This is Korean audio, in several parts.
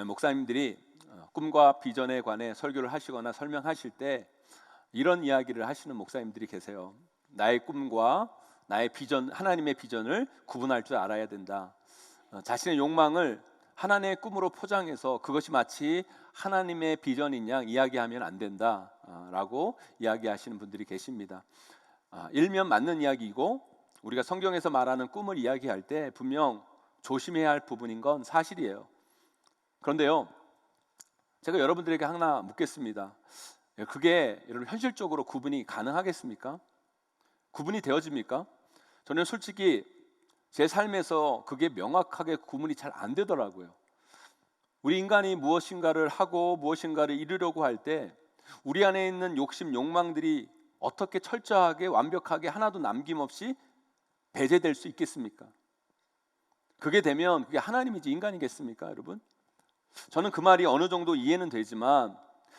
목사님들이 꿈과 비전에 관해 설교를 하시거나 설명하실 때 이런 이야기를 하시는 목사님들이 계세요. 나의 꿈과 나의 비전, 하나님의 비전을 구분할 줄 알아야 된다. 자신의 욕망을 하나님의 꿈으로 포장해서 그것이 마치 하나님의 비전인 양 이야기하면 안 된다 라고 이야기하시는 분들이 계십니다. 일면 맞는 이야기이고, 우리가 성경에서 말하는 꿈을 이야기할 때 분명 조심해야 할 부분인 건 사실이에요. 그런데요, 제가 여러분들에게 하나 묻겠습니다. 그게 여러분 현실적으로 구분이 가능하겠습니까? 구분이 되어집니까? 저는 솔직히 제 삶에서 그게 명확하게 구분이 잘 안 되더라고요. 우리 인간이 무엇인가를 하고 무엇인가를 이루려고 할 때 우리 안에 있는 욕심, 욕망들이 어떻게 철저하게 완벽하게 하나도 남김없이 배제될 수 있겠습니까? 그게 되면 그게 하나님이지 인간이겠습니까, 여러분? 저는 그 말이 어느 정도 이해는 되지만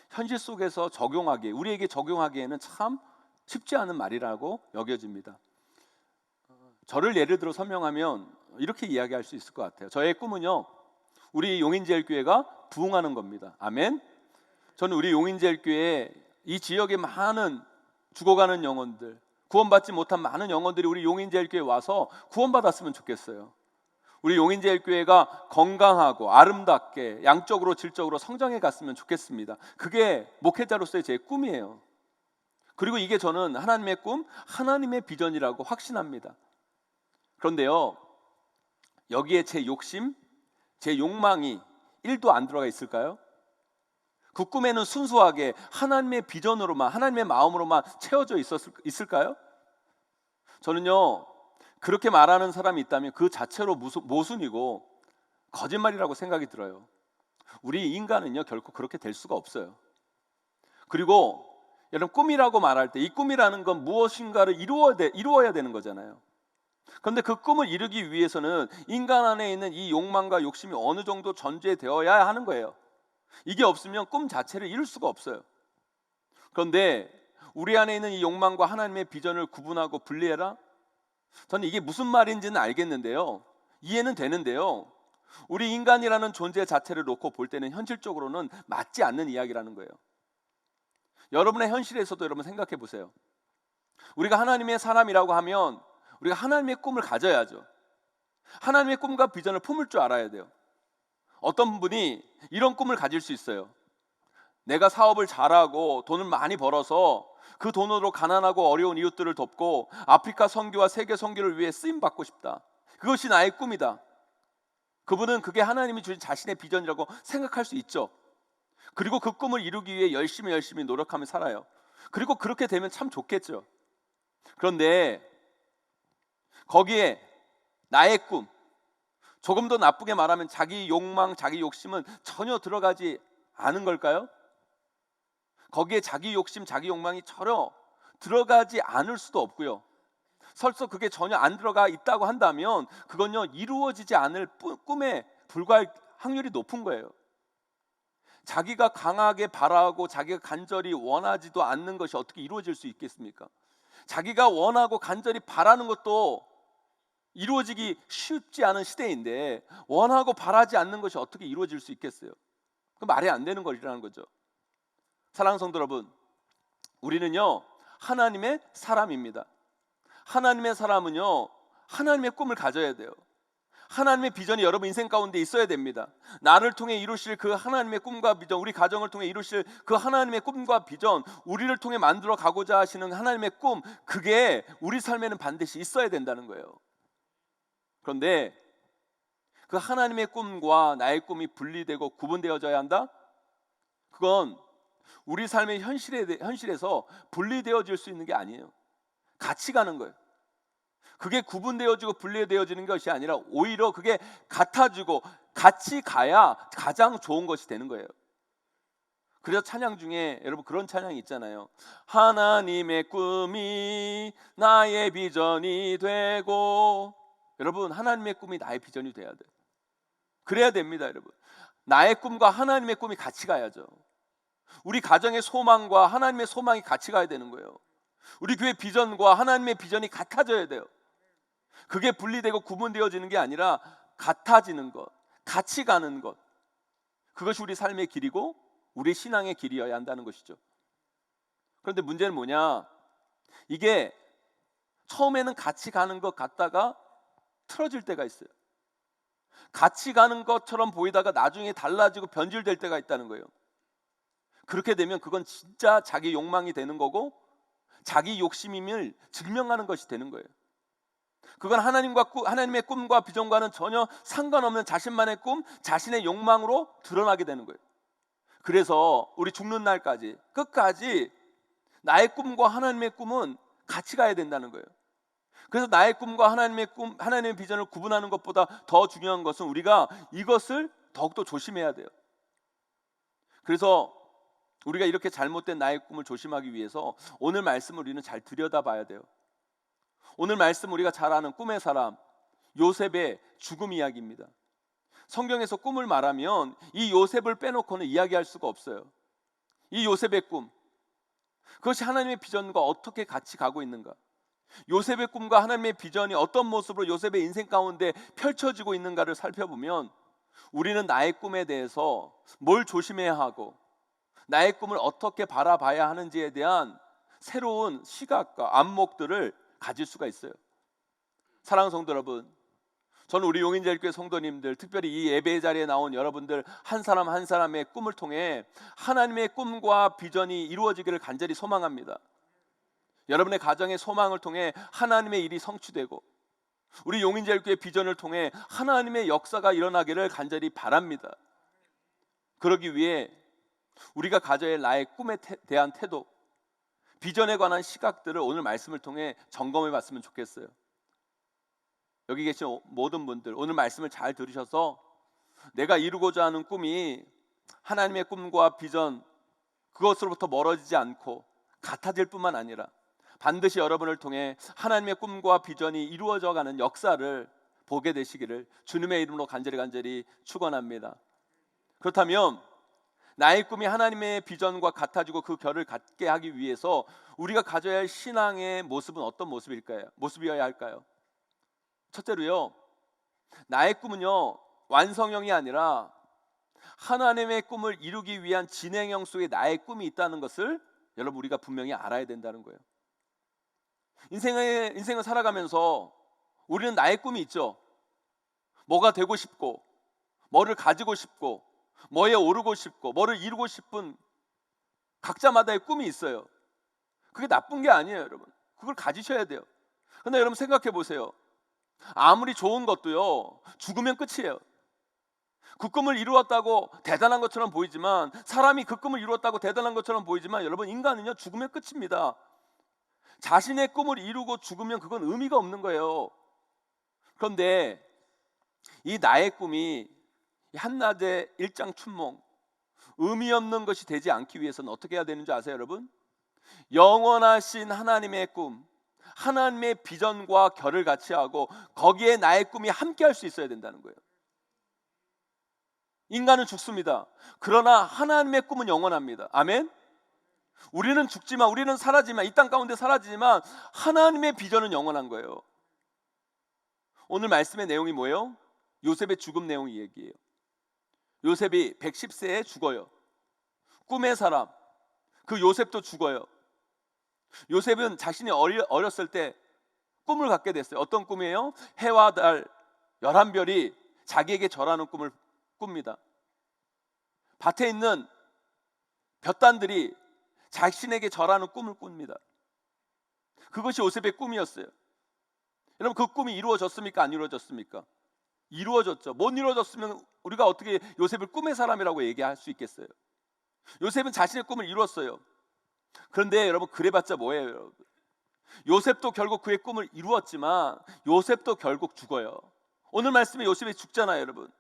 현실 속에서 적용하기에, 우리에게 적용하기에는 참 쉽지 않은 말이라고 여겨집니다. 저를 예를 들어 설명하면 이렇게 이야기할 수 있을 것 같아요. 저의 꿈은요, 우리 용인제일교회가 부흥하는 겁니다. 아멘. 저는 우리 용인제일교회 이 지역의 많은 죽어가는 영혼들, 구원받지 못한 많은 영혼들이 우리 용인제일교회에 와서 구원받았으면 좋겠어요. 우리 용인제일교회가 건강하고 아름답게 양적으로 질적으로 성장해 갔으면 좋겠습니다. 그게 목회자로서의 제 꿈이에요. 그리고 이게 저는 하나님의 꿈, 하나님의 비전이라고 확신합니다. 그런데요, 여기에 제 욕심, 제 욕망이 1도 안 들어가 있을까요? 그 꿈에는 순수하게 하나님의 비전으로만, 하나님의 마음으로만 채워져 있을까요? 저는요, 그렇게 말하는 사람이 있다면 그 자체로 모순이고 거짓말이라고 생각이 들어요. 우리 인간은요, 결코 그렇게 될 수가 없어요. 그리고 여러분, 꿈이라고 말할 때 이 꿈이라는 건 무엇인가를 이루어야 되는 거잖아요. 그런데 그 꿈을 이루기 위해서는 인간 안에 있는 이 욕망과 욕심이 어느 정도 전제되어야 하는 거예요. 이게 없으면 꿈 자체를 이룰 수가 없어요. 그런데 우리 안에 있는 이 욕망과 하나님의 비전을 구분하고 분리해라? 저는 이게 무슨 말인지는 알겠는데요, 이해는 되는데요, 우리 인간이라는 존재 자체를 놓고 볼 때는 현실적으로는 맞지 않는 이야기라는 거예요. 여러분의 현실에서도 여러분 생각해 보세요. 우리가 하나님의 사람이라고 하면 우리가 하나님의 꿈을 가져야죠. 하나님의 꿈과 비전을 품을 줄 알아야 돼요. 어떤 분이 이런 꿈을 가질 수 있어요. 내가 사업을 잘하고 돈을 많이 벌어서 그 돈으로 가난하고 어려운 이웃들을 돕고 아프리카 선교와 세계 선교를 위해 쓰임 받고 싶다. 그것이 나의 꿈이다. 그분은 그게 하나님이 주신 자신의 비전이라고 생각할 수 있죠. 그리고 그 꿈을 이루기 위해 열심히 노력하며 살아요. 그리고 그렇게 되면 참 좋겠죠. 그런데 거기에 나의 꿈, 조금 더 나쁘게 말하면 자기 욕망, 자기 욕심은 전혀 들어가지 않은 걸까요? 거기에 자기 욕심, 자기 욕망이 전혀 들어가지 않을 수도 없고요. 설사 그게 전혀 안 들어가 있다고 한다면 그건요, 이루어지지 않을 꿈에 불과할 확률이 높은 거예요. 자기가 강하게 바라고 자기가 간절히 원하지도 않는 것이 어떻게 이루어질 수 있겠습니까? 자기가 원하고 간절히 바라는 것도 이루어지기 쉽지 않은 시대인데 원하고 바라지 않는 것이 어떻게 이루어질 수 있겠어요? 그 말이 안 되는 것이라는 거죠. 사랑하는 성도 여러분, 우리는요, 하나님의 사람입니다. 하나님의 사람은요, 하나님의 꿈을 가져야 돼요. 하나님의 비전이 여러분 인생 가운데 있어야 됩니다. 나를 통해 이루실 그 하나님의 꿈과 비전, 우리 가정을 통해 이루실 그 하나님의 꿈과 비전, 우리를 통해 만들어 가고자 하시는 하나님의 꿈, 그게 우리 삶에는 반드시 있어야 된다는 거예요. 그런데 그 하나님의 꿈과 나의 꿈이 분리되고 구분되어져야 한다? 그건 우리 삶의 현실에서 분리되어질 수 있는 게 아니에요. 같이 가는 거예요. 그게 구분되어지고 분리되어지는 것이 아니라 오히려 그게 같아지고 같이 가야 가장 좋은 것이 되는 거예요. 그래서 찬양 중에 여러분 그런 찬양이 있잖아요. 하나님의 꿈이 나의 비전이 되고. 여러분, 하나님의 꿈이 나의 비전이 돼야 돼요. 그래야 됩니다, 여러분. 나의 꿈과 하나님의 꿈이 같이 가야죠. 우리 가정의 소망과 하나님의 소망이 같이 가야 되는 거예요. 우리 교회 비전과 하나님의 비전이 같아져야 돼요. 그게 분리되고 구분되어지는 게 아니라 같아지는 것, 같이 가는 것. 그것이 우리 삶의 길이고 우리 신앙의 길이어야 한다는 것이죠. 그런데 문제는 뭐냐? 이게 처음에는 같이 가는 것 같다가 틀어질 때가 있어요. 같이 가는 것처럼 보이다가 나중에 달라지고 변질될 때가 있다는 거예요. 그렇게 되면 그건 진짜 자기 욕망이 되는 거고 자기 욕심임을 증명하는 것이 되는 거예요. 그건 하나님의 꿈과 비전과는 전혀 상관없는 자신만의 꿈, 자신의 욕망으로 드러나게 되는 거예요. 그래서 우리 죽는 날까지 끝까지 나의 꿈과 하나님의 꿈은 같이 가야 된다는 거예요. 그래서 나의 꿈과 하나님의 비전을 구분하는 것보다 더 중요한 것은 우리가 이것을 더욱더 조심해야 돼요. 그래서 우리가 이렇게 잘못된 나의 꿈을 조심하기 위해서 오늘 말씀을 우리는 잘 들여다봐야 돼요. 오늘 말씀 우리가 잘 아는 꿈의 사람 요셉의 죽음 이야기입니다. 성경에서 꿈을 말하면 이 요셉을 빼놓고는 이야기할 수가 없어요. 이 요셉의 꿈, 그것이 하나님의 비전과 어떻게 같이 가고 있는가? 요셉의 꿈과 하나님의 비전이 어떤 모습으로 요셉의 인생 가운데 펼쳐지고 있는가를 살펴보면 우리는 나의 꿈에 대해서 뭘 조심해야 하고 나의 꿈을 어떻게 바라봐야 하는지에 대한 새로운 시각과 안목들을 가질 수가 있어요. 사랑하는 성도 여러분, 저는 우리 용인제일교회 성도님들, 특별히 이 예배 자리에 나온 여러분들 한 사람 한 사람의 꿈을 통해 하나님의 꿈과 비전이 이루어지기를 간절히 소망합니다. 여러분의 가정의 소망을 통해 하나님의 일이 성취되고 우리 용인제일교회 비전을 통해 하나님의 역사가 일어나기를 간절히 바랍니다. 그러기 위해 우리가 가져야 할 나의 꿈에 대한 태도, 비전에 관한 시각들을 오늘 말씀을 통해 점검해 봤으면 좋겠어요. 여기 계신 모든 분들 오늘 말씀을 잘 들으셔서 내가 이루고자 하는 꿈이 하나님의 꿈과 비전 그것으로부터 멀어지지 않고 같아질 뿐만 아니라 반드시 여러분을 통해 하나님의 꿈과 비전이 이루어져가는 역사를 보게 되시기를 주님의 이름으로 간절히 축원합니다. 그렇다면 나의 꿈이 하나님의 비전과 같아지고 그 결을 갖게 하기 위해서 우리가 가져야 할 신앙의 모습은 어떤 모습이어야 할까요? 첫째로요, 나의 꿈은요 완성형이 아니라 하나님의 꿈을 이루기 위한 진행형 속에 나의 꿈이 있다는 것을 여러분 우리가 분명히 알아야 된다는 거예요. 인생을 살아가면서 우리는 나의 꿈이 있죠. 뭐가 되고 싶고 뭐를 가지고 싶고 뭐에 오르고 싶고 뭐를 이루고 싶은 각자마다의 꿈이 있어요. 그게 나쁜 게 아니에요. 여러분 그걸 가지셔야 돼요. 그런데 여러분 생각해 보세요. 아무리 좋은 것도요 죽으면 끝이에요. 그 꿈을 이루었다고 대단한 것처럼 보이지만, 사람이 그 꿈을 이루었다고 대단한 것처럼 보이지만 여러분 인간은요 죽으면 끝입니다. 자신의 꿈을 이루고 죽으면 그건 의미가 없는 거예요. 그런데 이 나의 꿈이 한낮의 일장춘몽 의미 없는 것이 되지 않기 위해서는 어떻게 해야 되는지 아세요 여러분? 영원하신 하나님의 꿈, 하나님의 비전과 결을 같이 하고 거기에 나의 꿈이 함께 할 수 있어야 된다는 거예요. 인간은 죽습니다. 그러나 하나님의 꿈은 영원합니다. 아멘. 우리는 죽지만, 우리는 사라지만, 이 땅 가운데 사라지지만 하나님의 비전은 영원한 거예요. 오늘 말씀의 내용이 뭐예요? 요셉의 죽음 내용 얘기예요. 요셉이 110세에 죽어요. 꿈의 사람, 그 요셉도 죽어요. 요셉은 자신이 어렸을 때 꿈을 갖게 됐어요. 어떤 꿈이에요? 해와 달 11별이 자기에게 절하는 꿈을 꿉니다. 밭에 있는 볕단들이 자신에게 절하는 꿈을 꿉니다. 그것이 요셉의 꿈이었어요. 여러분 그 꿈이 이루어졌습니까? 안 이루어졌습니까? 이루어졌죠. 못 이루어졌으면 우리가 어떻게 요셉을 꿈의 사람이라고 얘기할 수 있겠어요? 요셉은 자신의 꿈을 이루었어요. 그런데 여러분 그래봤자 뭐예요 여러분? 요셉도 결국 그의 꿈을 이루었지만 요셉도 결국 죽어요. 오늘 말씀에 요셉이 죽잖아요 여러분.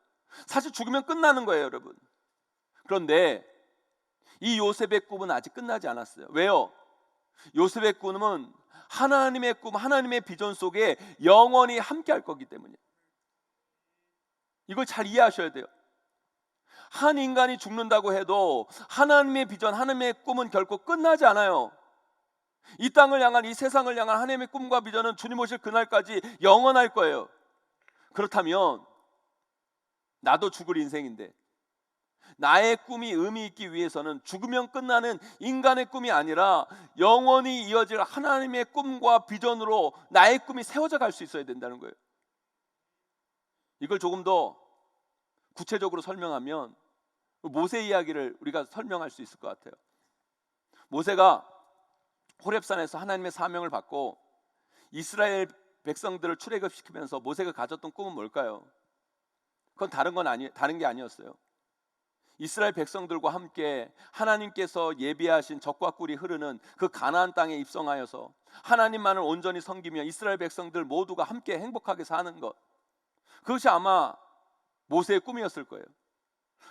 사실 죽으면 끝나는 거예요 여러분. 그런데 이 요셉의 꿈은 아직 끝나지 않았어요. 왜요? 요셉의 꿈은 하나님의 꿈, 하나님의 비전 속에 영원히 함께 할 거기 때문이에요. 이걸 잘 이해하셔야 돼요. 한 인간이 죽는다고 해도 하나님의 비전, 하나님의 꿈은 결코 끝나지 않아요. 이 땅을 향한, 이 세상을 향한 하나님의 꿈과 비전은 주님 오실 그날까지 영원할 거예요. 그렇다면 나도 죽을 인생인데, 나의 꿈이 의미 있기 위해서는 죽으면 끝나는 인간의 꿈이 아니라 영원히 이어질 하나님의 꿈과 비전으로 나의 꿈이 세워져 갈 수 있어야 된다는 거예요. 이걸 조금 더 구체적으로 설명하면 모세 이야기를 우리가 설명할 수 있을 것 같아요. 모세가 호렙산에서 하나님의 사명을 받고 이스라엘 백성들을 출애굽시키면서 모세가 가졌던 꿈은 뭘까요? 그건 다른 게 아니었어요. 이스라엘 백성들과 함께 하나님께서 예비하신 젖과 꿀이 흐르는 그 가나안 땅에 입성하여서 하나님만을 온전히 섬기며 이스라엘 백성들 모두가 함께 행복하게 사는 것, 그것이 아마 모세의 꿈이었을 거예요.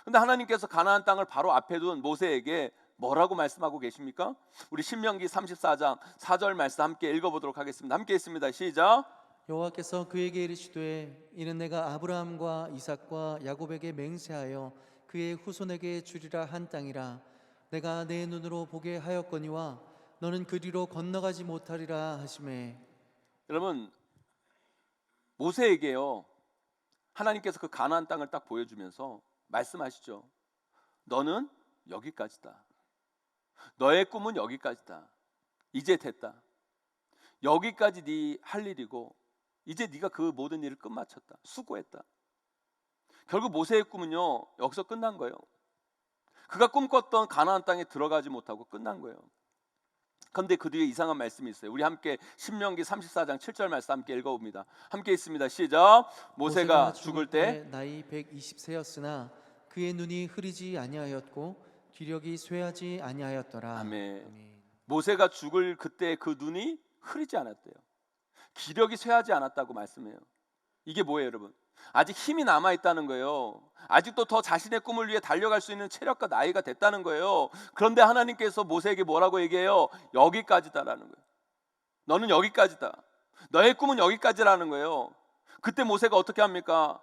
그런데 하나님께서 가나안 땅을 바로 앞에 둔 모세에게 뭐라고 말씀하고 계십니까? 우리 신명기 34장 4절 말씀 함께 읽어보도록 하겠습니다. 함께 있습니다. 시작. 여호와께서 그에게 이르시되 이는 내가 아브라함과 이삭과 야곱에게 맹세하여 그의 후손에게 주리라 한 땅이라. 내가 내 눈으로 보게 하였거니와 너는 그리로 건너가지 못하리라 하시매. 여러분, 모세에게요, 하나님께서 그 가나안 땅을 딱 보여주면서 말씀하시죠. 너는 여기까지다. 너의 꿈은 여기까지다. 이제 됐다. 여기까지 네 할 일이고 이제 네가 그 모든 일을 끝마쳤다. 수고했다. 결국 모세의 꿈은요, 여기서 끝난 거예요. 그가 꿈꿨던 가나안 땅에 들어가지 못하고 끝난 거예요. 그런데 그 뒤에 이상한 말씀이 있어요. 우리 함께 신명기 34장 7절 말씀 함께 읽어봅니다. 함께 있습니다. 시작. 모세가 죽을 때 나이 120세였으나 그의 눈이 흐리지 아니하였고 기력이 쇠하지 아니하였더라. 아멘. 모세가 죽을 그때 그 눈이 흐리지 않았대요. 기력이 쇠하지 않았다고 말씀해요. 이게 뭐예요, 여러분? 아직 힘이 남아있다는 거예요. 아직도 더 자신의 꿈을 위해 달려갈 수 있는 체력과 나이가 됐다는 거예요. 그런데 하나님께서 모세에게 뭐라고 얘기해요? 여기까지다라는 거예요. 너는 여기까지다. 너의 꿈은 여기까지라는 거예요. 그때 모세가 어떻게 합니까?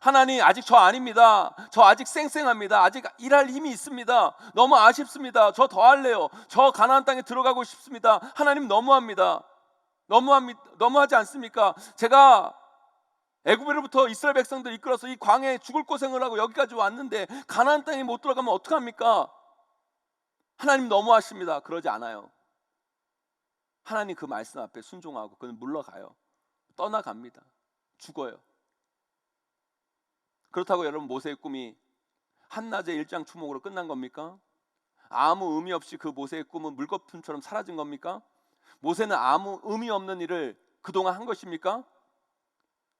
하나님, 아직 저 아닙니다. 저 아직 쌩쌩합니다. 아직 일할 힘이 있습니다. 너무 아쉽습니다. 저 더 할래요. 저 가나안 땅에 들어가고 싶습니다. 하나님, 너무합니다. 너무하지 않습니까? 제가 애굽으로부터 이스라엘 백성들 이끌어서 이 광야에 죽을 고생을 하고 여기까지 왔는데 가나안 땅에 못 들어가면 어떡합니까? 하나님 너무하십니다. 그러지 않아요. 하나님 그 말씀 앞에 순종하고 그는 물러가요. 떠나갑니다. 죽어요. 그렇다고 여러분, 모세의 꿈이 한낮에 일장추목으로 끝난 겁니까? 아무 의미 없이 그 모세의 꿈은 물거품처럼 사라진 겁니까? 모세는 아무 의미 없는 일을 그동안 한 것입니까?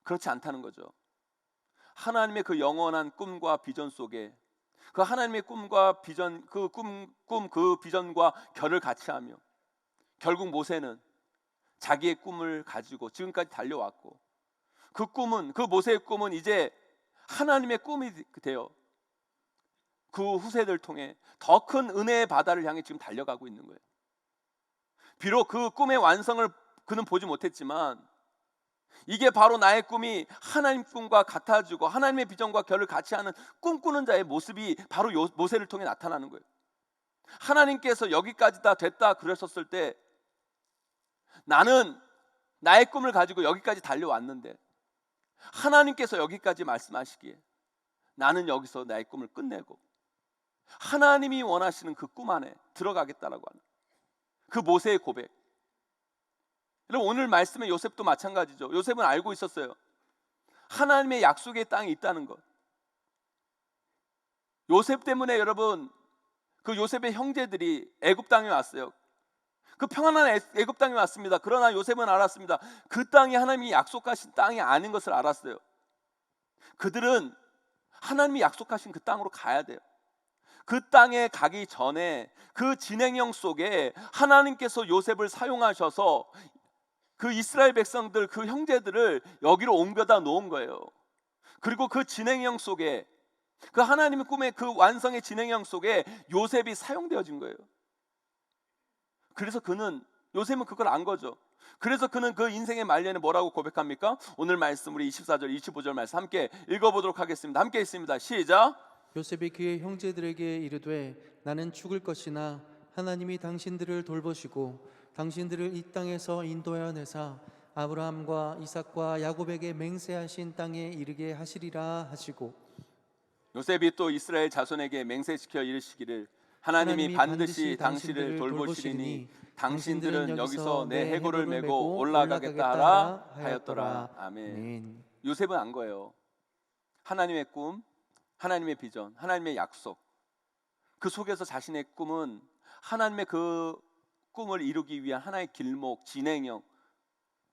그렇지 않다는 거죠. 하나님의 그 영원한 꿈과 비전 속에 그 하나님의 꿈과 비전, 그 비전과 결을 같이 하며 결국 모세는 자기의 꿈을 가지고 지금까지 달려왔고 그 모세의 꿈은 이제 하나님의 꿈이 돼요. 그 후세들 통해 더 큰 은혜의 바다를 향해 지금 달려가고 있는 거예요. 비록 그 꿈의 완성을 그는 보지 못했지만 이게 바로 나의 꿈이 하나님 꿈과 같아지고 하나님의 비전과 결을 같이 하는 꿈꾸는 자의 모습이 바로 모세를 통해 나타나는 거예요. 하나님께서 여기까지다 됐다 그러셨을 때 나는 나의 꿈을 가지고 여기까지 달려왔는데 하나님께서 여기까지 말씀하시기에 나는 여기서 나의 꿈을 끝내고 하나님이 원하시는 그 꿈 안에 들어가겠다라고 하는 그 모세의 고백. 여러분, 오늘 말씀의 요셉도 마찬가지죠. 요셉은 알고 있었어요. 하나님의 약속의 땅이 있다는 것. 요셉 때문에 여러분, 그 요셉의 형제들이 애굽 땅에 왔어요. 그 평안한 애굽 땅에 왔습니다. 그러나 요셉은 알았습니다. 그 땅이 하나님이 약속하신 땅이 아닌 것을 알았어요. 그들은 하나님이 약속하신 그 땅으로 가야 돼요. 그 땅에 가기 전에 그 진행형 속에 하나님께서 요셉을 사용하셔서 그 이스라엘 백성들, 그 형제들을 여기로 옮겨다 놓은 거예요. 그리고 그 진행형 속에 그 하나님의 꿈의 그 완성의 진행형 속에 요셉이 사용되어진 거예요. 그래서 요셉은 그걸 안 거죠. 그래서 그는 그 인생의 말년에 뭐라고 고백합니까? 오늘 말씀 우리 24절 25절 말씀 함께 읽어보도록 하겠습니다. 함께 있습니다. 시작. 요셉이 그의 형제들에게 이르되 나는 죽을 것이나 하나님이 당신들을 돌보시고 당신들을 이 땅에서 인도하여 내사 아브라함과 이삭과 야곱에게 맹세하신 땅에 이르게 하시리라 하시고. 요셉이 또 이스라엘 자손에게 맹세시켜 이르시기를 하나님이 반드시 당신을 돌보시리니 당신들은 여기서 내 해골을 메고 올라가겠다 하라 하였더라. 아멘. 요셉은 안 거예요. 하나님의 꿈, 하나님의 비전, 하나님의 약속, 그 속에서 자신의 꿈은 하나님의 그 꿈을 이루기 위한 하나의 길목, 진행형,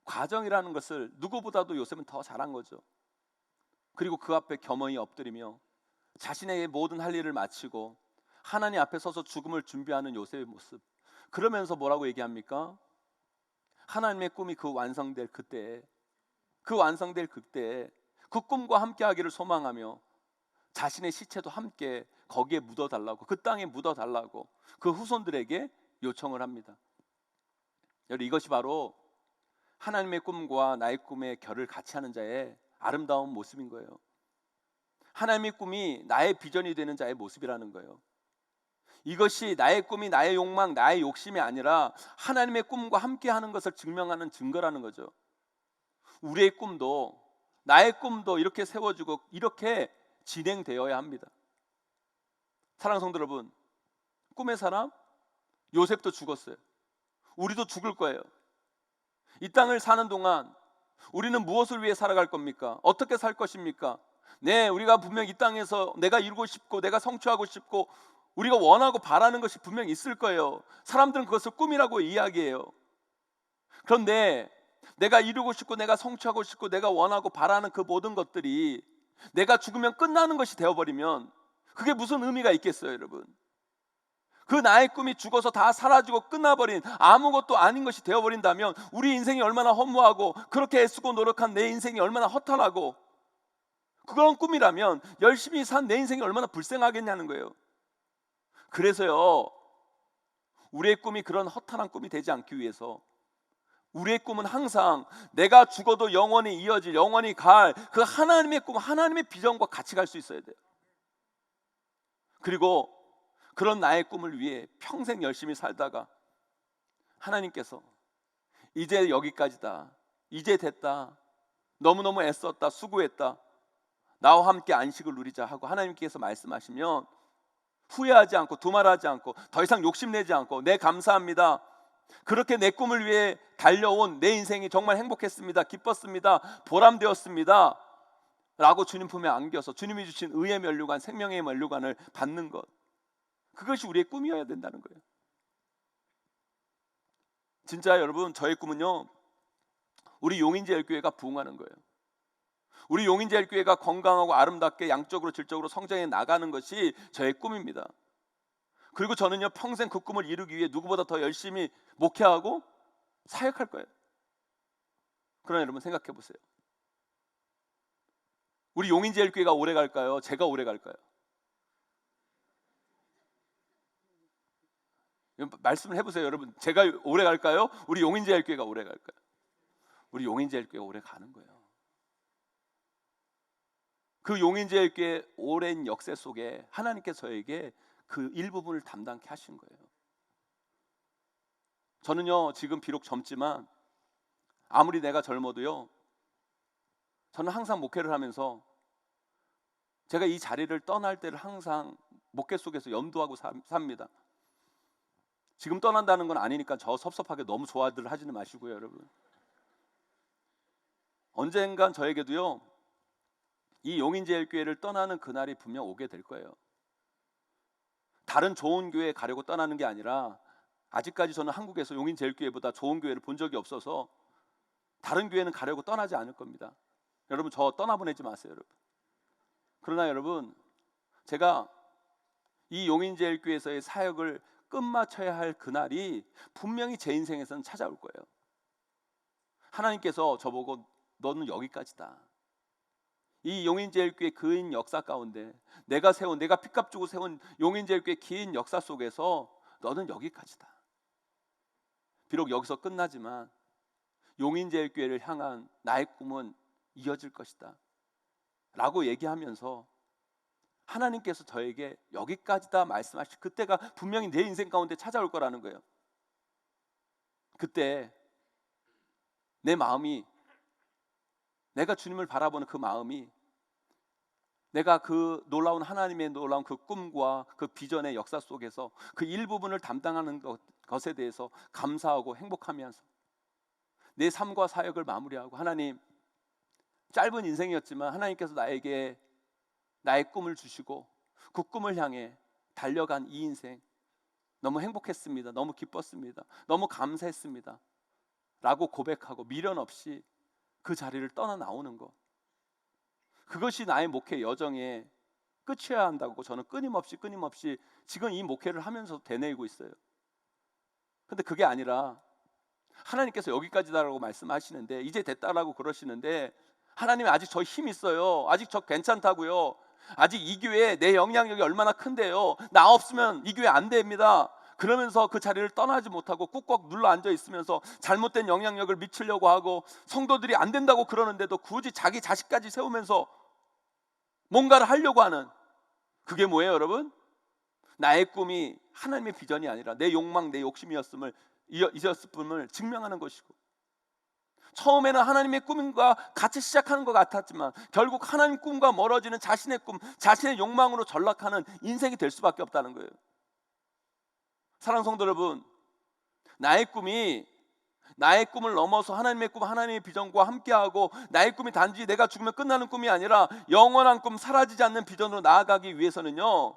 과정이라는 것을 누구보다도 요셉은 더 잘한 거죠. 그리고 그 앞에 겸허히 엎드리며 자신의 모든 할 일을 마치고 하나님 앞에 서서 죽음을 준비하는 요셉의 모습, 그러면서 뭐라고 얘기합니까? 하나님의 꿈이 그 완성될 그때, 그 꿈과 함께하기를 소망하며 자신의 시체도 함께 거기에 묻어달라고, 그 땅에 묻어달라고 그 후손들에게 요청을 합니다. 여러분, 이것이 바로 하나님의 꿈과 나의 꿈의 결을 같이 하는 자의 아름다운 모습인 거예요. 하나님의 꿈이 나의 비전이 되는 자의 모습이라는 거예요. 이것이 나의 꿈이 나의 욕망, 나의 욕심이 아니라 하나님의 꿈과 함께하는 것을 증명하는 증거라는 거죠. 우리의 꿈도, 나의 꿈도 이렇게 세워지고 이렇게 진행되어야 합니다. 사랑하는 성도 여러분, 꿈의 사람 요셉도 죽었어요. 우리도 죽을 거예요. 이 땅을 사는 동안 우리는 무엇을 위해 살아갈 겁니까? 어떻게 살 것입니까? 네, 우리가 분명 이 땅에서 내가 이루고 싶고 내가 성취하고 싶고 우리가 원하고 바라는 것이 분명 있을 거예요. 사람들은 그것을 꿈이라고 이야기해요. 그런데 내가 이루고 싶고 내가 성취하고 싶고 내가 원하고 바라는 그 모든 것들이 내가 죽으면 끝나는 것이 되어버리면 그게 무슨 의미가 있겠어요, 여러분? 그 나의 꿈이 죽어서 다 사라지고 끝나버린 아무것도 아닌 것이 되어버린다면 우리 인생이 얼마나 허무하고 그렇게 애쓰고 노력한 내 인생이 얼마나 허탈하고, 그런 꿈이라면 열심히 산 내 인생이 얼마나 불행하겠냐는 거예요. 그래서요, 우리의 꿈이 그런 허탈한 꿈이 되지 않기 위해서 우리의 꿈은 항상 내가 죽어도 영원히 이어질, 영원히 갈 그 하나님의 꿈, 하나님의 비전과 같이 갈 수 있어야 돼요. 그리고 그런 나의 꿈을 위해 평생 열심히 살다가 하나님께서 이제 여기까지다, 이제 됐다, 너무너무 애썼다, 수고했다, 나와 함께 안식을 누리자 하고 하나님께서 말씀하시면 후회하지 않고 두말하지 않고 더 이상 욕심내지 않고 네 감사합니다, 그렇게 내 꿈을 위해 달려온 내 인생이 정말 행복했습니다, 기뻤습니다, 보람되었습니다 라고 주님 품에 안겨서 주님이 주신 의의 면류관, 생명의 면류관을 받는 것, 그것이 우리의 꿈이어야 된다는 거예요. 진짜 여러분, 저의 꿈은요, 우리 용인제일교회가 부흥하는 거예요. 우리 용인제일교회가 건강하고 아름답게 양적으로 질적으로 성장해 나가는 것이 저의 꿈입니다. 그리고 저는요, 평생 그 꿈을 이루기 위해 누구보다 더 열심히 목회하고 사역할 거예요. 그러나 여러분 생각해 보세요. 우리 용인제일교회가 오래 갈까요? 제가 오래 갈까요? 말씀을 해보세요, 여러분. 제가 오래 갈까요? 우리 용인제일교회가 오래 갈까요? 우리 용인제일교회가 오래 가는 거예요. 그 용인제일교회 오랜 역사 속에 하나님께서 저에게 그 일부분을 담당케 하신 거예요. 저는요, 지금 비록 젊지만 아무리 내가 젊어도요, 저는 항상 목회를 하면서 제가 이 자리를 떠날 때를 항상 목회 속에서 염두하고 삽니다. 지금 떠난다는 건 아니니까 저 섭섭하게 너무 좋아들 하지는 마시고요, 여러분. 언젠간 저에게도요, 이 용인제일교회를 떠나는 그날이 분명 오게 될 거예요. 다른 좋은 교회에 가려고 떠나는 게 아니라, 아직까지 저는 한국에서 용인제일교회보다 좋은 교회를 본 적이 없어서 다른 교회는 가려고 떠나지 않을 겁니다. 여러분, 저 떠나보내지 마세요, 여러분. 그러나 여러분, 제가 이 용인제일교회에서의 사역을 끝마쳐야 할 그날이 분명히 제 인생에서는 찾아올 거예요. 하나님께서 저보고 너는 여기까지다, 이 용인제일교회 긴 역사 가운데 내가 피값 주고 세운 용인제일교회 긴 역사 속에서 너는 여기까지다, 비록 여기서 끝나지만 용인제일교회를 향한 나의 꿈은 이어질 것이다 라고 얘기하면서 하나님께서 저에게 여기까지다 말씀하실 그때가 분명히 내 인생 가운데 찾아올 거라는 거예요. 그때 내 마음이, 내가 주님을 바라보는 그 마음이 내가 그 놀라운 하나님의 놀라운 그 꿈과 그 비전의 역사 속에서 그 일부분을 담당하는 것에 대해서 감사하고 행복하면서 내 삶과 사역을 마무리하고, 하나님, 짧은 인생이었지만 하나님께서 나에게 나의 꿈을 주시고 그 꿈을 향해 달려간 이 인생 너무 행복했습니다. 너무 기뻤습니다. 너무 감사했습니다. 라고 고백하고 미련 없이 그 자리를 떠나 나오는 것, 그것이 나의 목회 여정의 끝이어야 한다고 저는 끊임없이 지금 이 목회를 하면서 되뇌이고 있어요. 근데 그게 아니라 하나님께서 여기까지다라고 말씀하시는데, 이제 됐다라고 그러시는데, 하나님 아직 저 힘 있어요. 아직 저 괜찮다고요. 아직 이 교회에 내 영향력이 얼마나 큰데요. 나 없으면 이 교회 안 됩니다. 그러면서 그 자리를 떠나지 못하고 꾹꾹 눌러 앉아 있으면서 잘못된 영향력을 미치려고 하고, 성도들이 안 된다고 그러는데도 굳이 자기 자식까지 세우면서 뭔가를 하려고 하는, 그게 뭐예요 여러분? 나의 꿈이 하나님의 비전이 아니라 내 욕망, 내 욕심이었음을 증명하는 것이고, 처음에는 하나님의 꿈과 같이 시작하는 것 같았지만 결국 하나님 꿈과 멀어지는 자신의 꿈, 자신의 욕망으로 전락하는 인생이 될 수밖에 없다는 거예요. 사랑하는 성도 여러분, 나의 꿈을 넘어서 하나님의 꿈, 하나님의 비전과 함께하고, 나의 꿈이 단지 내가 죽으면 끝나는 꿈이 아니라 영원한 꿈, 사라지지 않는 비전으로 나아가기 위해서는요,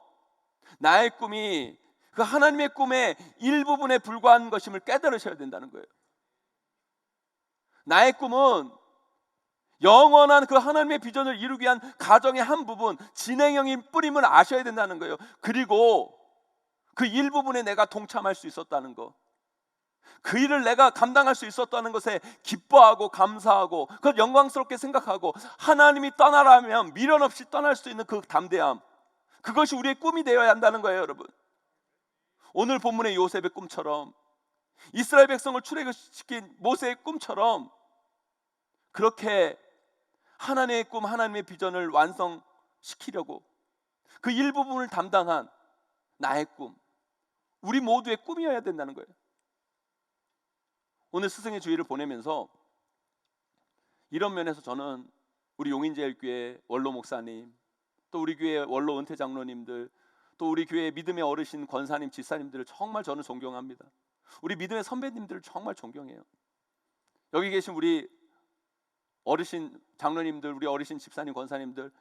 나의 꿈이 그 하나님의 꿈의 일부분에 불과한 것임을 깨달으셔야 된다는 거예요. 나의 꿈은 영원한 그 하나님의 비전을 이루기 위한 가정의 한 부분, 진행형인 뿌림을 아셔야 된다는 거예요. 그리고 그 일부분에 내가 동참할 수 있었다는 것, 그 일을 내가 감당할 수 있었다는 것에 기뻐하고 감사하고 그걸 영광스럽게 생각하고, 하나님이 떠나라면 미련 없이 떠날 수 있는 그 담대함, 그것이 우리의 꿈이 되어야 한다는 거예요 여러분. 오늘 본문의 요셉의 꿈처럼, 이스라엘 백성을 출애굽시킨 모세의 꿈처럼, 그렇게 하나님의 꿈, 하나님의 비전을 완성시키려고 그 일부분을 담당한 나의 꿈, 우리 모두의 꿈이어야 된다는 거예요. 오늘 스승의 주일을 보내면서 이런 면에서 저는 우리 용인제일교회 원로 목사님, 또 우리 교회 원로 은퇴 장로님들, 또 우리 교회 믿음의 어르신 권사님, 집사님들을 정말 저는 존경합니다. 우리 믿음의 선배님들을 정말 존경해요. 여기 계신 우리 어르신 장로님들, 우리 어르신 집사님, 권사님들,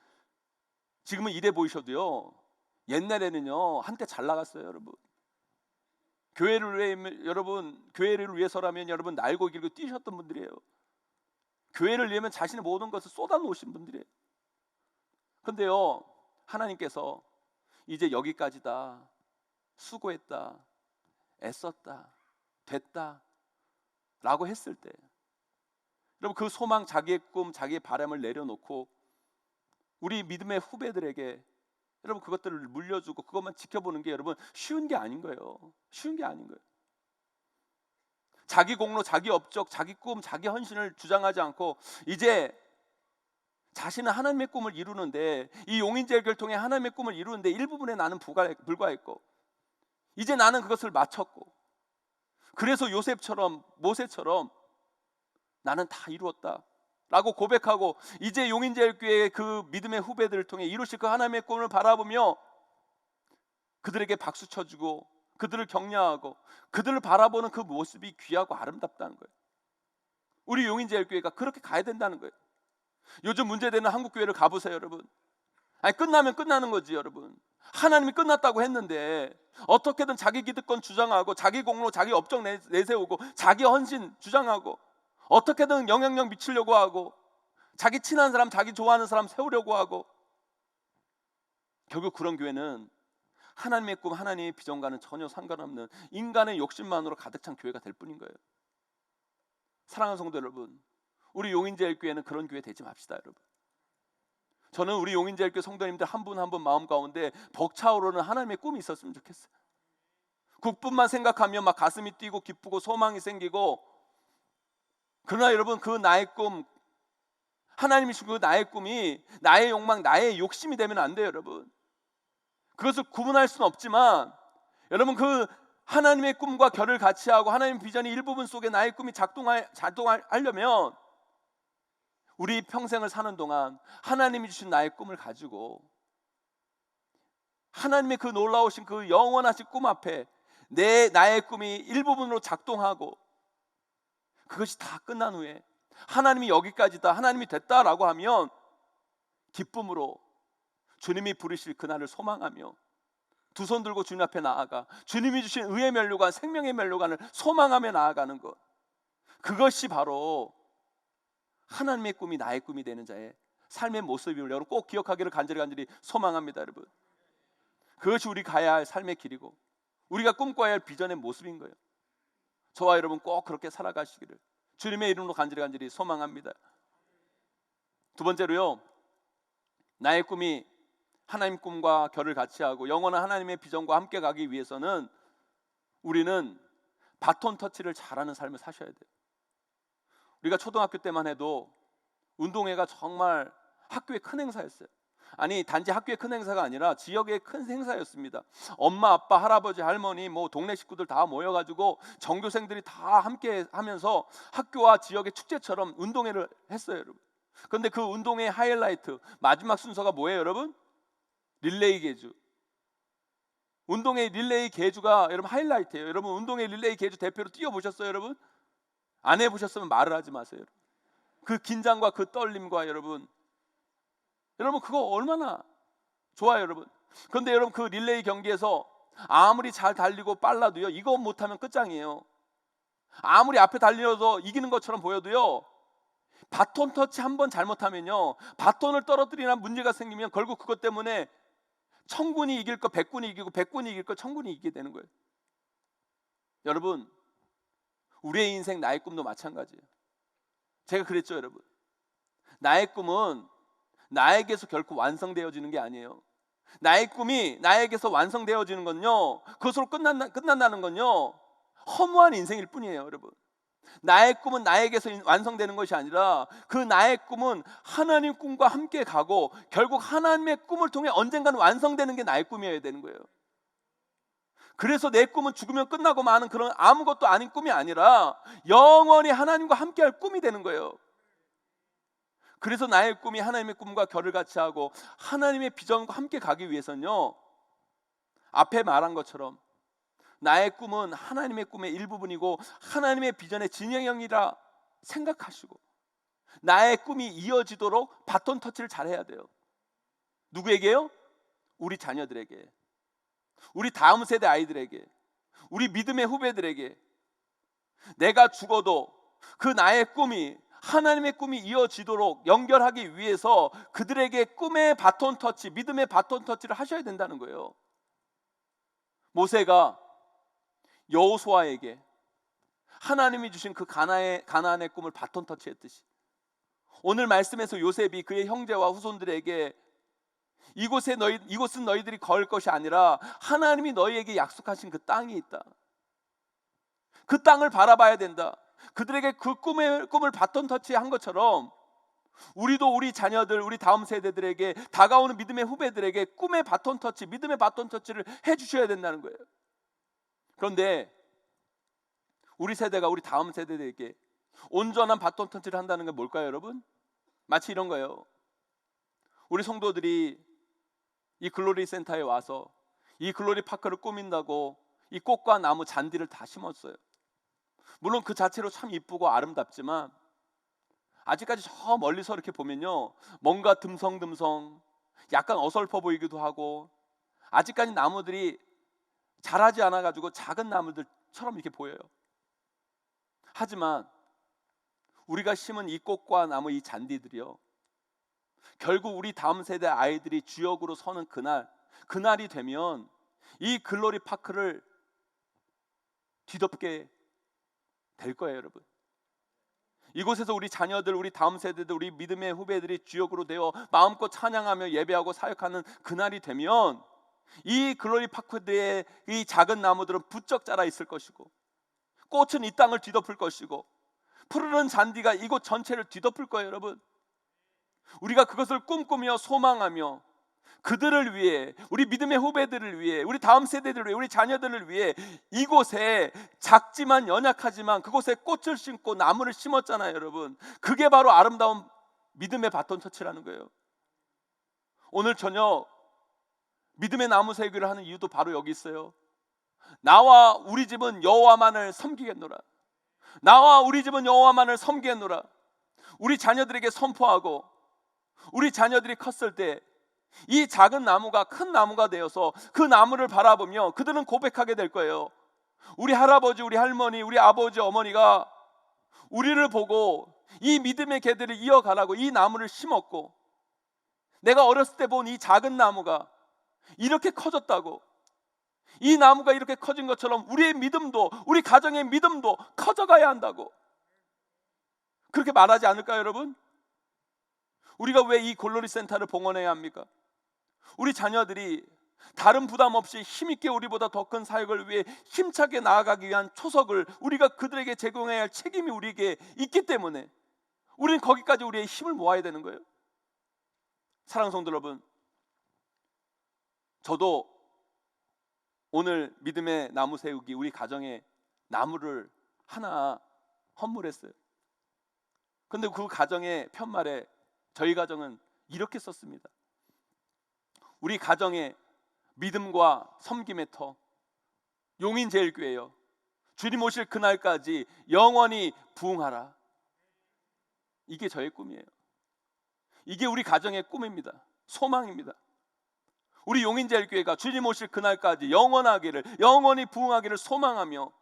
지금은 이래 보이셔도요, 옛날에는요 한때 잘 나갔어요 여러분. 교회를 위해서라면 여러분 날고 길고 뛰셨던 분들이에요. 교회를 위하면 자신의 모든 것을 쏟아놓으신 분들이에요. 그런데요, 하나님께서 이제 여기까지다, 수고했다, 애썼다, 됐다 라고 했을 때, 여러분 그 소망, 자기의 꿈, 자기의 바람을 내려놓고 우리 믿음의 후배들에게 여러분 그것들을 물려주고 그것만 지켜보는 게 여러분 쉬운 게 아닌 거예요. 쉬운 게 아닌 거예요. 자기 공로, 자기 업적, 자기 꿈, 자기 헌신을 주장하지 않고, 이제 자신은 하나님의 꿈을 이루는데, 이 용인제일교회를 통해 하나님의 꿈을 이루는데 일부분에 나는 불과했고, 이제 나는 그것을 마쳤고, 그래서 요셉처럼 모세처럼 나는 다 이루었다 라고 고백하고, 이제 용인제일교회의 그 믿음의 후배들을 통해 이루실 그 하나님의 꿈을 바라보며 그들에게 박수 쳐주고 그들을 격려하고 그들을 바라보는 그 모습이 귀하고 아름답다는 거예요. 우리 용인제일교회가 그렇게 가야 된다는 거예요. 요즘 문제되는 한국교회를 가보세요 여러분. 아니, 끝나면 끝나는 거지 여러분. 하나님이 끝났다고 했는데 어떻게든 자기 기득권 주장하고, 자기 공로, 자기 업적 내세우고, 자기 헌신 주장하고, 어떻게든 영향력 미치려고 하고, 자기 친한 사람, 자기 좋아하는 사람 세우려고 하고, 결국 그런 교회는 하나님의 꿈, 하나님의 비전과는 전혀 상관없는 인간의 욕심만으로 가득 찬 교회가 될 뿐인 거예요. 사랑하는 성도 여러분, 우리 용인제일교회는 그런 교회 되지 맙시다 여러분. 저는 우리 용인제일교회 성도님들 한 분 한 분 마음 가운데 벅차오르는 하나님의 꿈이 있었으면 좋겠어요. 국뿐만 생각하면 막 가슴이 뛰고 기쁘고 소망이 생기고, 그러나 여러분 그 나의 꿈, 하나님이 주신 그 나의 꿈이 나의 욕망, 나의 욕심이 되면 안 돼요 여러분. 그것을 구분할 수는 없지만, 여러분 그 하나님의 꿈과 결을 같이 하고 하나님의 비전의 일부분 속에 나의 꿈이 작동하려면 우리 평생을 사는 동안 하나님이 주신 나의 꿈을 가지고 하나님의 그 놀라우신 그 영원하신 꿈 앞에 나의 꿈이 일부분으로 작동하고 그것이 다 끝난 후에 하나님이 여기까지다, 하나님이 됐다라고 하면 기쁨으로 주님이 부르실 그날을 소망하며 두 손 들고 주님 앞에 나아가 주님이 주신 의의 면류관, 생명의 면류관을 소망하며 나아가는 것, 그것이 바로 하나님의 꿈이 나의 꿈이 되는 자의 삶의 모습임을 여러분 꼭 기억하기를 간절히 소망합니다. 여러분, 그것이 우리 가야 할 삶의 길이고 우리가 꿈꿔야 할 비전의 모습인 거예요. 저와 여러분 꼭 그렇게 살아가시기를 주님의 이름으로 간절히 소망합니다. 두 번째로요, 나의 꿈이 하나님 꿈과 결을 같이 하고 영원한 하나님의 비전과 함께 가기 위해서는 우리는 바톤 터치를 잘하는 삶을 사셔야 돼요. 우리가 초등학교 때만 해도 운동회가 정말 학교의 큰 행사였어요. 아니, 단지 학교의 큰 행사가 아니라 지역의 큰 행사였습니다. 엄마, 아빠, 할아버지, 할머니, 동네 식구들 다 모여가지고 전교생들이 다 함께 하면서 학교와 지역의 축제처럼 운동회를 했어요, 여러분. 그런데 그 운동회 하이라이트 마지막 순서가 뭐예요, 여러분? 릴레이 계주. 운동회 릴레이 계주가 여러분 하이라이트예요. 여러분 운동회 릴레이 계주 대표로 뛰어보셨어요, 여러분? 안 해보셨으면 말을 하지 마세요. 그 긴장과 그 떨림과 여러분 그거 얼마나 좋아요, 여러분. 그런데 여러분 그 릴레이 경기에서 아무리 잘 달리고 빨라도요, 이거 못하면 끝장이에요. 아무리 앞에 달려서 이기는 것처럼 보여도요, 바톤 터치 한번 잘못하면요, 바톤을 떨어뜨리는 문제가 생기면 결국 그것 때문에 천군이 이길 거 백군이 이기고 백군이 이길 거 천군이 이기게 되는 거예요. 여러분, 우리의 인생, 나의 꿈도 마찬가지예요. 제가 그랬죠, 여러분. 나의 꿈은 나에게서 결코 완성되어지는 게 아니에요. 나의 꿈이 나에게서 완성되어지는 건요, 그것으로 끝난다는 건요, 허무한 인생일 뿐이에요, 여러분. 나의 꿈은 나에게서 완성되는 것이 아니라 그 나의 꿈은 하나님 꿈과 함께 가고 결국 하나님의 꿈을 통해 언젠가는 완성되는 게 나의 꿈이어야 되는 거예요. 그래서 내 꿈은 죽으면 끝나고 마는 그런 아무것도 아닌 꿈이 아니라 영원히 하나님과 함께 할 꿈이 되는 거예요. 그래서 나의 꿈이 하나님의 꿈과 결을 같이 하고 하나님의 비전과 함께 가기 위해서는요, 앞에 말한 것처럼 나의 꿈은 하나님의 꿈의 일부분이고 하나님의 비전의 진행형이라 생각하시고 나의 꿈이 이어지도록 바톤 터치를 잘해야 돼요. 누구에게요? 우리 자녀들에게, 우리 다음 세대 아이들에게, 우리 믿음의 후배들에게. 내가 죽어도 그 나의 꿈이 하나님의 꿈이 이어지도록 연결하기 위해서 그들에게 꿈의 바톤 터치, 믿음의 바톤 터치를 하셔야 된다는 거예요. 모세가 여호수아에게 하나님이 주신 그 가나안의 꿈을 바톤 터치했듯이 오늘 말씀에서 요셉이 그의 형제와 후손들에게 이곳은 너희들이 거할 것이 아니라 하나님이 너희에게 약속하신 그 땅이 있다. 그 땅을 바라봐야 된다. 그들에게 그 꿈을 바톤 터치한 것처럼 우리도 우리 자녀들, 우리 다음 세대들에게, 다가오는 믿음의 후배들에게 꿈의 바톤 터치, 믿음의 바톤 터치를 해주셔야 된다는 거예요. 그런데 우리 세대가 우리 다음 세대들에게 온전한 바톤 터치를 한다는 게 뭘까요, 여러분? 마치 이런 거예요. 우리 성도들이 이 글로리 센터에 와서 이 글로리 파크를 꾸민다고 이 꽃과 나무 잔디를 다 심었어요. 물론 그 자체로 참 이쁘고 아름답지만 아직까지 저 멀리서 이렇게 보면요, 뭔가 듬성듬성 약간 어설퍼 보이기도 하고 아직까지 나무들이 자라지 않아가지고 작은 나무들처럼 이렇게 보여요. 하지만 우리가 심은 이 꽃과 나무, 이 잔디들이요, 결국 우리 다음 세대 아이들이 주역으로 서는 그날이 되면 이 글로리 파크를 뒤덮게 될 거예요, 여러분. 이곳에서 우리 자녀들, 우리 다음 세대들, 우리 믿음의 후배들이 주역으로 되어 마음껏 찬양하며 예배하고 사역하는 그날이 되면 이 글로리 파크대의 이 작은 나무들은 부쩍 자라 있을 것이고 꽃은 이 땅을 뒤덮을 것이고 푸르른 잔디가 이곳 전체를 뒤덮을 거예요, 여러분. 우리가 그것을 꿈꾸며 소망하며 그들을 위해, 우리 믿음의 후배들을 위해, 우리 다음 세대들을 위해, 우리 자녀들을 위해 이곳에 작지만 연약하지만 그곳에 꽃을 심고 나무를 심었잖아요, 여러분. 그게 바로 아름다운 믿음의 바톤 터치라는 거예요. 오늘 저녁 믿음의 나무 세기를 하는 이유도 바로 여기 있어요. 나와 우리 집은 여호와만을 섬기겠노라. 나와 우리 집은 여호와만을 섬기겠노라. 우리 자녀들에게 선포하고 우리 자녀들이 컸을 때 이 작은 나무가 큰 나무가 되어서 그 나무를 바라보며 그들은 고백하게 될 거예요. 우리 할아버지, 우리 할머니, 우리 아버지, 어머니가 우리를 보고 이 믿음의 계들을 이어가라고 이 나무를 심었고, 내가 어렸을 때 본 이 작은 나무가 이렇게 커졌다고, 이 나무가 이렇게 커진 것처럼 우리의 믿음도, 우리 가정의 믿음도 커져가야 한다고 그렇게 말하지 않을까요, 여러분? 우리가 왜 이 골로리 센터를 봉헌해야 합니까? 우리 자녀들이 다른 부담 없이 힘있게 우리보다 더 큰 사역을 위해 힘차게 나아가기 위한 초석을 우리가 그들에게 제공해야 할 책임이 우리에게 있기 때문에 우리는 거기까지 우리의 힘을 모아야 되는 거예요. 사랑하는 성도 여러분, 저도 오늘 믿음의 나무 세우기, 우리 가정에 나무를 하나 헌물했어요. 근데 그 가정의 편말에 저희 가정은 이렇게 썼습니다. 우리 가정의 믿음과 섬김의 터, 용인제일교회여, 주님 오실 그날까지 영원히 부흥하라. 이게 저의 꿈이에요. 이게 우리 가정의 꿈입니다. 소망입니다. 우리 용인제일교회가 주님 오실 그날까지 영원히 부흥하기를 소망하며,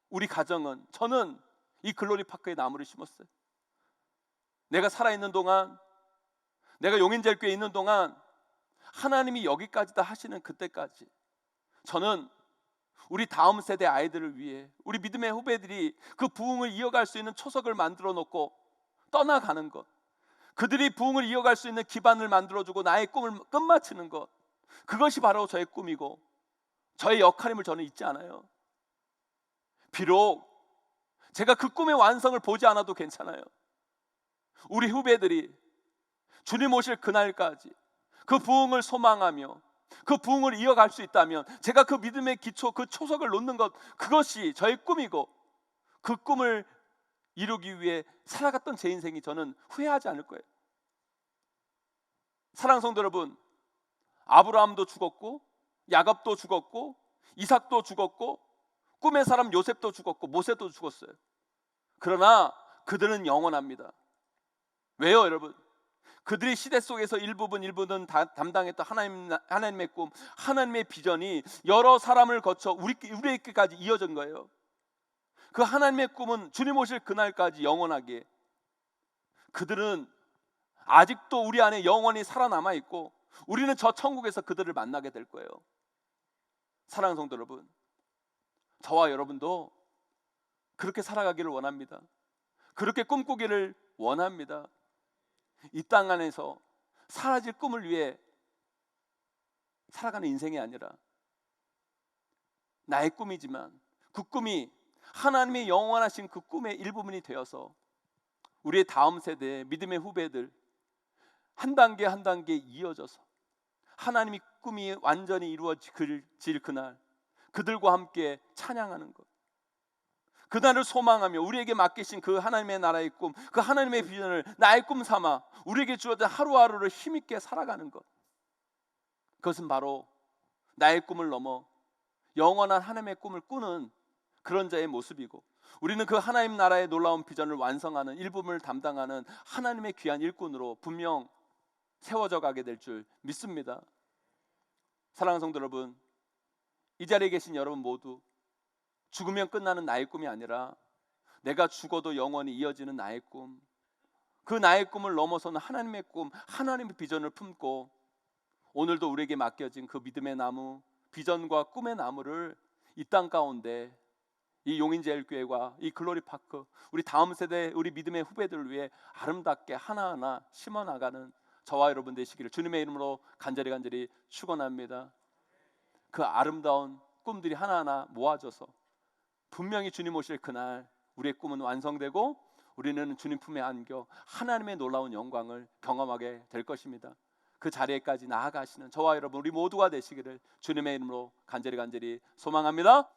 우리 가정은, 저는 이 글로리파크에 나무를 심었어요. 내가 살아있는 동안, 내가 용인제일교회에 있는 동안, 하나님이 여기까지 다 하시는 그때까지 저는 우리 다음 세대 아이들을 위해, 우리 믿음의 후배들이 그 부흥을 이어갈 수 있는 초석을 만들어 놓고 떠나가는 것, 그들이 부흥을 이어갈 수 있는 기반을 만들어주고 나의 꿈을 끝마치는 것, 그것이 바로 저의 꿈이고 저의 역할임을 저는 잊지 않아요. 비록 제가 그 꿈의 완성을 보지 않아도 괜찮아요. 우리 후배들이 주님 오실 그날까지 그 부흥을 소망하며 그 부흥을 이어갈 수 있다면, 제가 그 믿음의 기초, 그 초석을 놓는 것, 그것이 저의 꿈이고, 그 꿈을 이루기 위해 살아갔던 제 인생이 저는 후회하지 않을 거예요. 사랑하는 성도 여러분, 아브라함도 죽었고, 야곱도 죽었고, 이삭도 죽었고, 꿈의 사람 요셉도 죽었고, 모세도 죽었어요. 그러나 그들은 영원합니다. 왜요, 여러분? 그들의 시대 속에서 일부는 담당했던 하나님의 꿈, 하나님의 비전이 여러 사람을 거쳐 우리에게까지 이어진 거예요. 그 하나님의 꿈은 주님 오실 그날까지 영원하게, 그들은 아직도 우리 안에 영원히 살아남아 있고, 우리는 저 천국에서 그들을 만나게 될 거예요. 사랑하는 성도 여러분, 저와 여러분도 그렇게 살아가기를 원합니다. 그렇게 꿈꾸기를 원합니다. 이 땅 안에서 사라질 꿈을 위해 살아가는 인생이 아니라, 나의 꿈이지만 그 꿈이 하나님의 영원하신 그 꿈의 일부분이 되어서 우리의 다음 세대 믿음의 후배들 한 단계 한 단계 이어져서 하나님의 꿈이 완전히 이루어질 그날, 그들과 함께 찬양하는 것, 그날을 소망하며 우리에게 맡기신 그 하나님의 나라의 꿈, 그 하나님의 비전을 나의 꿈 삼아 우리에게 주어진 하루하루를 힘있게 살아가는 것, 그것은 바로 나의 꿈을 넘어 영원한 하나님의 꿈을 꾸는 그런 자의 모습이고, 우리는 그 하나님 나라의 놀라운 비전을 완성하는 일부분을 담당하는 하나님의 귀한 일꾼으로 분명 세워져 가게 될 줄 믿습니다. 사랑하는 성도 여러분, 이 자리에 계신 여러분 모두 죽으면 끝나는 나의 꿈이 아니라 내가 죽어도 영원히 이어지는 나의 꿈, 그 나의 꿈을 넘어서는 하나님의 꿈, 하나님의 비전을 품고 오늘도 우리에게 맡겨진 그 믿음의 나무, 비전과 꿈의 나무를 이 땅 가운데 이 용인제일교회와 이 글로리파크, 우리 다음 세대, 우리 믿음의 후배들을 위해 아름답게 하나하나 심어나가는 저와 여러분 되시기를 주님의 이름으로 간절히 축원합니다. 그 아름다운 꿈들이 하나하나 모아져서 분명히 주님 오실 그날 우리의 꿈은 완성되고 우리는 주님 품에 안겨 하나님의 놀라운 영광을 경험하게 될 것입니다. 그 자리에까지 나아가시는 저와 여러분 우리 모두가 되시기를 주님의 이름으로 간절히 소망합니다.